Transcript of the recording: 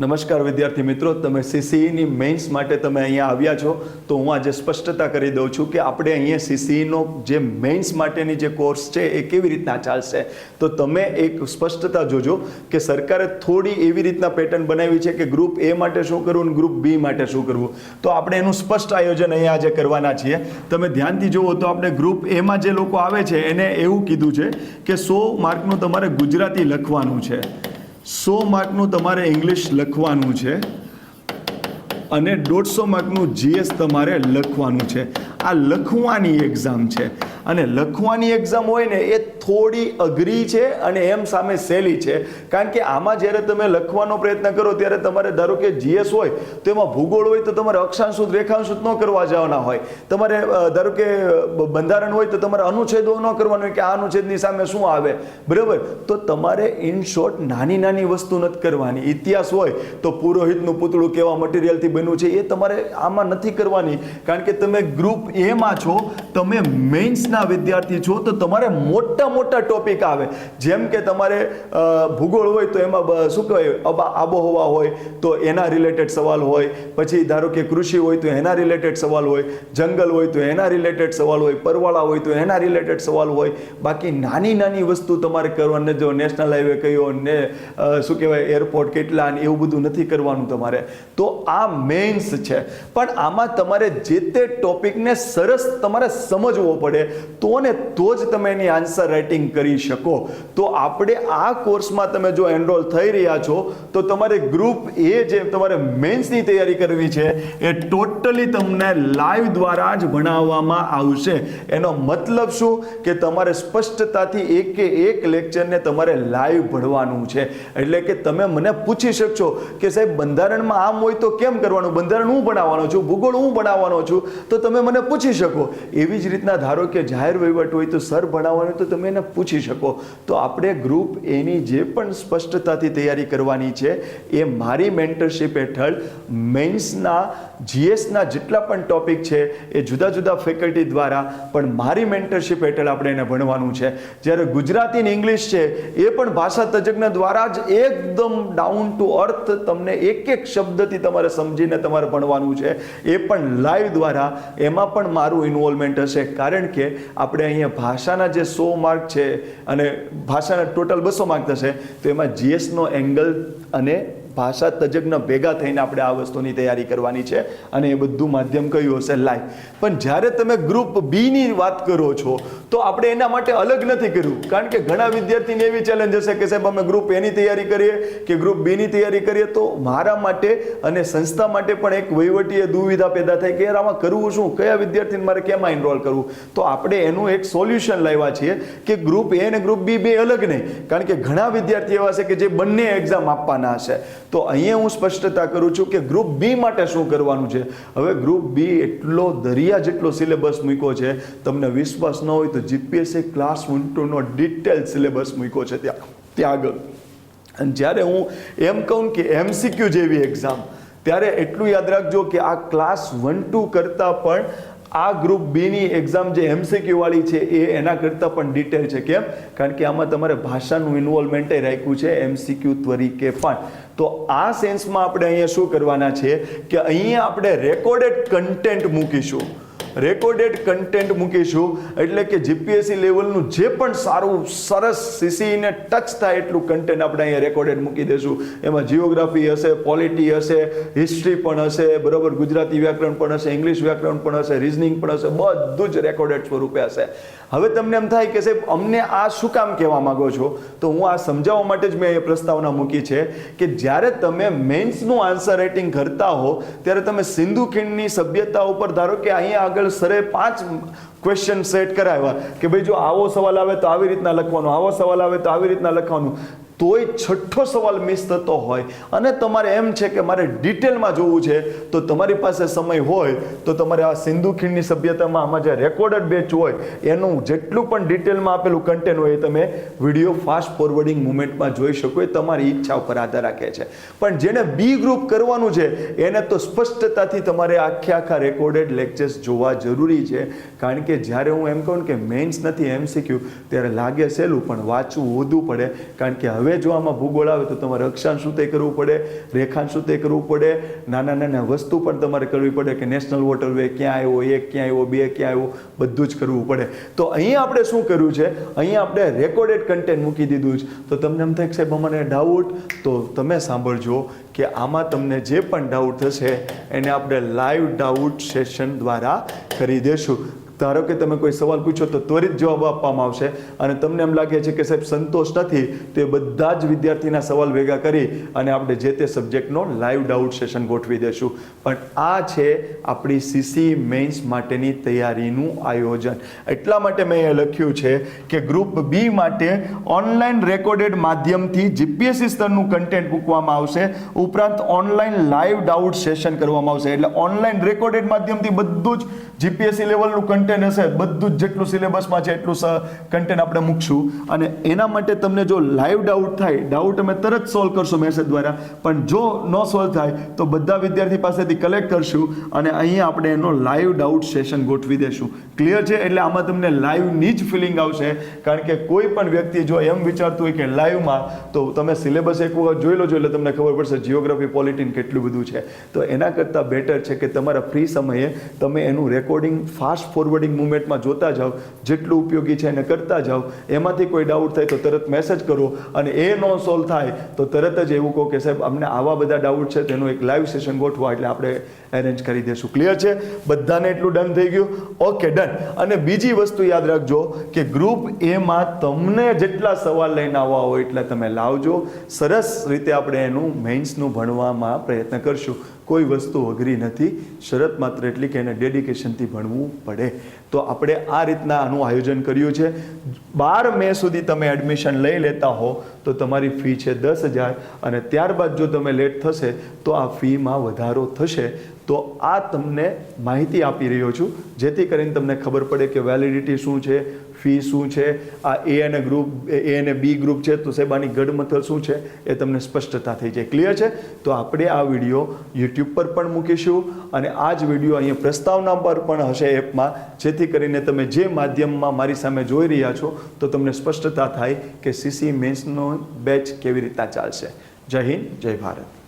નમસ્કાર વિદ્યાર્થી મિત્રો, તમે સીસીઈની મેઇન્સ માટે તમે અહીંયા આવ્યા છો તો હું આજે સ્પષ્ટતા કરી દઉં છું કે આપણે અહીંયા સીસીઈનો જે મેઇન્સ માટેની જે કોર્સ છે એ કેવી રીતના ચાલશે. તો તમે એક સ્પષ્ટતા જોજો કે સરકારે થોડી એવી રીતના પેટર્ન બનાવી છે કે ગ્રુપ એ માટે શું કરવું અને ગ્રુપ બી માટે શું કરવું. તો આપણે એનું સ્પષ્ટ આયોજન અહીંયા આજે કરવાના છીએ. તમે ધ્યાનથી જુઓ તો આપણે ગ્રુપ એમાં જે લોકો આવે છે એને એવું કીધું છે કે 100 માર્કનું તમારે ગુજરાતી લખવાનું છે, 100 માર્કનું તમારે ઇંગ્લિશ લખવાનું છે અને 150 માર્કનું જીએસ તમારે લખવાનું છે. આ લખવાની એક્ઝામ છે અને લખવાની એક્ઝામ હોય ને એ થોડી અઘરી છે અને એમ સામે સહેલી છે. કારણ કે આમાં જ્યારે તમે લખવાનો પ્રયત્ન કરો ત્યારે તમારે ધારો કે જીએસ હોય તો એમાં ભૂગોળ હોય તો તમારે અક્ષાંશુત રેખાંશુત ન કરવા જવાના હોય. તમારે ધારો કે બંધારણ હોય તો તમારે અનુચ્છેદો ન કરવાનું હોય કે આ અનુચ્છેદની સામે શું આવે, બરાબર. તો તમારે ઇન શોર્ટ નાની નાની વસ્તુ નથી કરવાની. ઇતિહાસ હોય તો પુરોહિતનું પૂતળું કેવા મટીરિયલથી બન્યું છે એ તમારે આમાં નથી કરવાની. કારણ કે તમે ગ્રુપ એમાં છો, તમે મેઇન્સના વિદ્યાર્થી છો, તો તમારે મોટા મોટા ટોપિક આવે. જેમ કે તમારે ભૂગોળ હોય તો એમાં શું કહેવાય, આબોહવા હોય તો એના રિલેટેડ સવાલ હોય, પછી ધારો કે કૃષિ હોય તો એના રિલેટેડ સવાલ હોય, જંગલ હોય તો એના રિલેટેડ સવાલ હોય, પરવાળા હોય તો એના રિલેટેડ સવાલ હોય. બાકી નાની નાની વસ્તુ તમારે કરવાની. જો નેશનલ હાઈવે કયો ને શું કહેવાય એરપોર્ટ કેટલા ને એવું બધું નથી કરવાનું તમારે. તો આ મેઇન્સ છે, પણ આમાં તમારે જે તે ટોપિકને સરસ તમારે સમજવો પડે તો ને તો જ તમે એની આન્સર રાઇટિંગ કરી શકો. તો આપણે આ કોર્સમાં તમે જો એનરોલ થઈ રહ્યા છો તો તમારે ગ્રુપ એ જે તમારે મેઇન્સની તૈયારી કરવી છે એ ટોટલી તમને લાઈવ દ્વારા જ ભણાવવામાં આવશે. એનો મતલબ શું કે તમારે સ્પષ્ટતાથી એક લેક્ચરને તમારે લાઈવ ભણવાનું છે. એટલે કે તમે મને પૂછી શકશો કે સાહેબ બંધારણમાં આમ હોય તો કેમ કરવાનું, બંધારણ હું ભણાવવાનો છું, ભૂગોળ હું ભણાવવાનો છું, તો તમે મને પૂછી શકો. એવી જ રીતના ધારો કે જાહેર વહીવટ હોય તો સર ભણાવવાનું તો તમે એને પૂછી શકો. તો આપણે ગ્રુપ એની જે પણ સ્પષ્ટતાથી તૈયારી કરવાની છે એ મારી મેન્ટરશિપ હેઠળ મેઇન્સના જીએસના જેટલા પણ ટોપિક છે એ જુદા જુદા ફેકલ્ટી દ્વારા પણ મારી મેન્ટરશિપ હેઠળ આપણે એને ભણવાનું છે. જ્યારે ગુજરાતી ને ઇંગ્લિશ છે એ પણ ભાષા તજજ્ઞ દ્વારા જ એકદમ ડાઉન ટુ અર્થ તમને એક એક શબ્દથી તમારે સમજીને તમારે ભણવાનું છે. એ પણ લાઈવ દ્વારા. એમાં પણ મારું ઇન્વોલ્વમેન્ટ હશે. કારણ કે આપણે અહીંયા ભાષાના જે 100 માર્ક છે અને ભાષાના ટોટલ 200 માર્ક થશે, તો એમાં જીએસનો એંગલ અને ભાષા તજજ્ઞ ભેગા થઈને આપણે આ વસ્તુની તૈયારી કરવાની છે. અને એ બધું માધ્યમ કયું હશે, લાઈવ. પણ જ્યારે તમે ગ્રુપ બીની વાત કરો છો તો આપણે એના માટે અલગ નથી કર્યું. કારણ કે ઘણા વિદ્યાર્થીને એવી ચેલેન્જ હશે કે સાહેબ અમે ગ્રુપ એની તૈયારી કરીએ કે ગ્રુપ બીની તૈયારી કરીએ. તો મારા માટે અને સંસ્થા માટે પણ એક વહીવટીય દુવિધા પેદા થાય કે યાર આમાં કરવું શું, કયા વિદ્યાર્થીને મારે કેમાં ઇનરોલ કરવું. તો આપણે એનું એક સોલ્યુશન લાવ્યા છીએ કે ગ્રુપ એ અને ગ્રુપ બી બે અલગ નહીં. કારણ કે ઘણા વિદ્યાર્થી એવા છે કે જે બંને એક્ઝામ આપવાના હશે. તો અહીંયા હું સ્પષ્ટતા કરું છું કે ગ્રુપ બી માટે શું કરવાનું છે. હવે ગ્રુપ બી એટલો દરિયા જેટલો સિલેબસ મૂક્યો છે, તમને વિશ્વાસ ન હોય તો જીપીએસસી ક્લાસ 1-2 ડિટેલ સિલેબસ મૂક્યો છે ત્યાં આગળ. અને જ્યારે હું એમ કહું કે એમસીક્યુ જેવી એક્ઝામ, ત્યારે એટલું યાદ રાખજો કે આ ક્લાસ 1-2 કરતાં પણ આ ગ્રુપ બીની એક્ઝામ જે એમસીક્યુ વાળી છે એ એના કરતાં પણ ડિટેલ છે. કેમ? કારણ કે આમાં તમારે ભાષાનું ઇન્વોલ્વમેન્ટ રાખ્યું છે એમસીક્યુ તરીકે પણ. તો આ સેન્સમાં આપણે અહીંયા શું કરવાના છે કે અહીંયા આપણે રેકોર્ડેડ કન્ટેન્ટ મૂકીશું. રેકોર્ડેડ કન્ટેન્ટ મૂકીશું એટલે કે જીપીએસસી લેવલનું જે પણ સારું સરસ સીસીઈને ટચ થાય એટલું કન્ટેન્ટ આપણે અહીંયા રેકોર્ડેડ મૂકી દઈશું. એમાં જીઓગ્રાફી હશે, પોલિટી હશે, હિસ્ટ્રી પણ હશે, બરાબર, ગુજરાતી વ્યાકરણ પણ હશે, ઇંગ્લિશ વ્યાકરણ પણ હશે, રિઝનિંગ પણ હશે, બધું જ રેકોર્ડેડ સ્વરૂપે હશે. હવે તમને એમ થાય કે સાહેબ અમને આ શું કામ કહેવા માંગો છો, તો હું આ સમજાવવા માટે જ મેં એ પ્રસ્તાવના મૂકી છે કે જ્યારે તમે મેઇન્સનું આન્સર રાઇટિંગ કરતા હો ત્યારે તમે સિંધુ ખીણની સભ્યતા ઉપર ધારો કે અહીંયા આગળ સરે 5 ક્વેશ્ચન સેટ કરાવ્યા કે ભાઈ જો આવો સવાલ આવે તો આવી રીતના લખવાનું, આવો સવાલ આવે તો આવી રીતના લખવાનું. તોય છઠ્ઠો સવાલ મિસ થતો હોય અને તમારે એમ છે કે મારે ડિટેલમાં જોવું છે, તો તમારી પાસે સમય હોય તો તમારે આ સિંધુ ખીણની સભ્યતામાં આમાં જે રેકોર્ડેડ બેચ હોય એનું જેટલું પણ ડિટેલમાં આપેલું કન્ટેન્ટ હોય એ તમે વિડીયો ફાસ્ટ ફોરવર્ડિંગ મુવમેન્ટમાં જોઈ શકો. એ તમારી ઈચ્છા ઉપર આધાર રાખે છે. પણ જેને બી ગ્રુપ કરવાનું છે એને તો સ્પષ્ટતાથી તમારે આખા રેકોર્ડેડ લેક્ચર્સ જોવા જરૂરી છે. કારણ કે જ્યારે હું એમ કહું કે મેઇન્સ નથી એમસીક્યુ ત્યારે લાગે સહેલું, પણ વાંચવું વધુ પડે. કારણ કે હવે હવે જો આમાં ભૂગોળ આવે તો તમારે અક્ષાંશ શું તે કરવું પડે, રેખાંશ શું તે કરવું પડે, નાના નાના વસ્તુ પણ તમારે કરવી પડે કે નેશનલ વોટરવે ક્યાં આવ્યો, 1 ક્યાં આવ્યો, 2 ક્યાં આવ્યો, બધું જ કરવું પડે. તો અહીંયા આપણે શું કર્યું છે, અહીંયા આપણે રેકોર્ડેડ કન્ટેન્ટ મૂકી દીધું છે. તો તમને એમ થાય કે સાહેબ અમને ડાઉટ, તો તમે સાંભળજો કે આમાં તમને જે પણ ડાઉટ થશે એને આપણે લાઈવ ડાઉટ સેશન દ્વારા કરી દેશું. ધારો કે તમે કોઈ સવાલ પૂછો તો ત્વરિત જવાબ આપવામાં આવશે, અને તમને એમ લાગે છે કે સાહેબ સંતોષ નથી તો એ બધા જ વિદ્યાર્થીના સવાલ ભેગા કરી અને આપણે જે તે સબ્જેક્ટનો લાઈવ ડાઉટ સેશન ગોઠવી દેશું. પણ આ છે આપણી સીસી મેઇન્સ માટેની તૈયારીનું આયોજન. એટલા માટે મેં એ લખ્યું છે કે ગ્રુપ બી માટે ઓનલાઈન રેકોર્ડેડ માધ્યમથી જીપીએસસી સ્તરનું કન્ટેન્ટ મૂકવામાં આવશે, ઉપરાંત ઓનલાઈન લાઈવ ડાઉટ સેશન કરવામાં આવશે. એટલે ઓનલાઈન રેકોર્ડેડ માધ્યમથી બધું જ જીપીએસસી લેવલનું કન્ટેન્ટ હશે, બધું જ જેટલું સિલેબસમાં છે એટલું કન્ટેન્ટ આપણે મૂકશું. અને એના માટે તમને જો લાઈવ ડાઉટ થાય, ડાઉટ અમે તરત સોલ્વ કરશું મેસેજ દ્વારા, પણ જો ન સોલ્વ થાય તો બધા વિદ્યાર્થી પાસેથી કલેક્ટ કરશું અને અહીંયા આપણે એનો લાઈવ ડાઉટ સેશન ગોઠવી દેશું. ક્લિયર છે? એટલે આમાં તમને લાઈવની જ ફિલિંગ આવશે, કારણ કે કોઈ પણ વ્યક્તિ જો એમ વિચારતું હોય કે લાઈવમાં, તો તમે સિલેબસ એક વખત જોઈ લો છો એટલે તમને ખબર પડશે જીઓગ્રાફી પોલિટીન કેટલું બધું છે. તો એના કરતાં બેટર છે કે તમારા ફ્રી સમયે તમે એનું રેકોર્ડિંગ ફાસ્ટ ફોરવર્ડિંગ મુવમેન્ટમાં જોતા જાઓ, જેટલું ઉપયોગી છે એને કરતા જાઓ. એમાંથી કોઈ ડાઉટ થાય તો તરત મેસેજ કરો, અને એ નો સોલ્વ થાય તો તરત જ એવું કહો કે સાહેબ અમને આવા બધા ડાઉટ છે, તેનું એક લાઈવ સેશન ગોઠવા, એટલે આપણે એરેન્જ કરી દઈશું. ક્લિયર છે? બધાને એટલું ડન થઈ ગયું? Okay, done. અને બીજી વસ્તુ યાદ રાખજો કે ગ્રુપ એમાં તમને જેટલા સવાલ લઈને આવવા હોય એટલા તમે લાવજો. સરસ રીતે આપણે એનું મેઇન્સનું ભણવામાં પ્રયત્ન કરશું. કોઈ વસ્તુ અઘરી નથી, શરત માત્ર એટલી કે એને ડેડિકેશનથી ભણવું પડે. તો આપણે આ રીતના આનું આયોજન કર્યું છે. 12 મે સુધી તમે એડમિશન લઈ લેતા હો તો તમારી ફી છે 10,000, અને ત્યારબાદ જો તમે લેટ થશે તો આ ફીમાં વધારો થશે. તો આ તમને માહિતી આપી રહ્યો છું જેથી કરીને તમને ખબર પડે કે વેલિડિટી શું છે, ફી શું છે, આ એ અને ગ્રુપ એ અને બી ગ્રુપ છે તો સાહેબ આની ગડમથલ શું છે એ તમને સ્પષ્ટતા થઈ જાય. ક્લિયર છે? તો આપણે આ વિડીયો યુટ્યુબ પર પણ મૂકીશું, અને આ જ વિડીયો અહીંયા પ્રસ્તાવના પર પણ હશે એપમાં, જેથી કરીને તમે જે માધ્યમમાં મારી સામે જોઈ રહ્યા છો તો તમને સ્પષ્ટતા થાય કે સીસી મેન્સનો બેચ કેવી રીતના ચાલશે. જય હિન્દ, જય ભારત.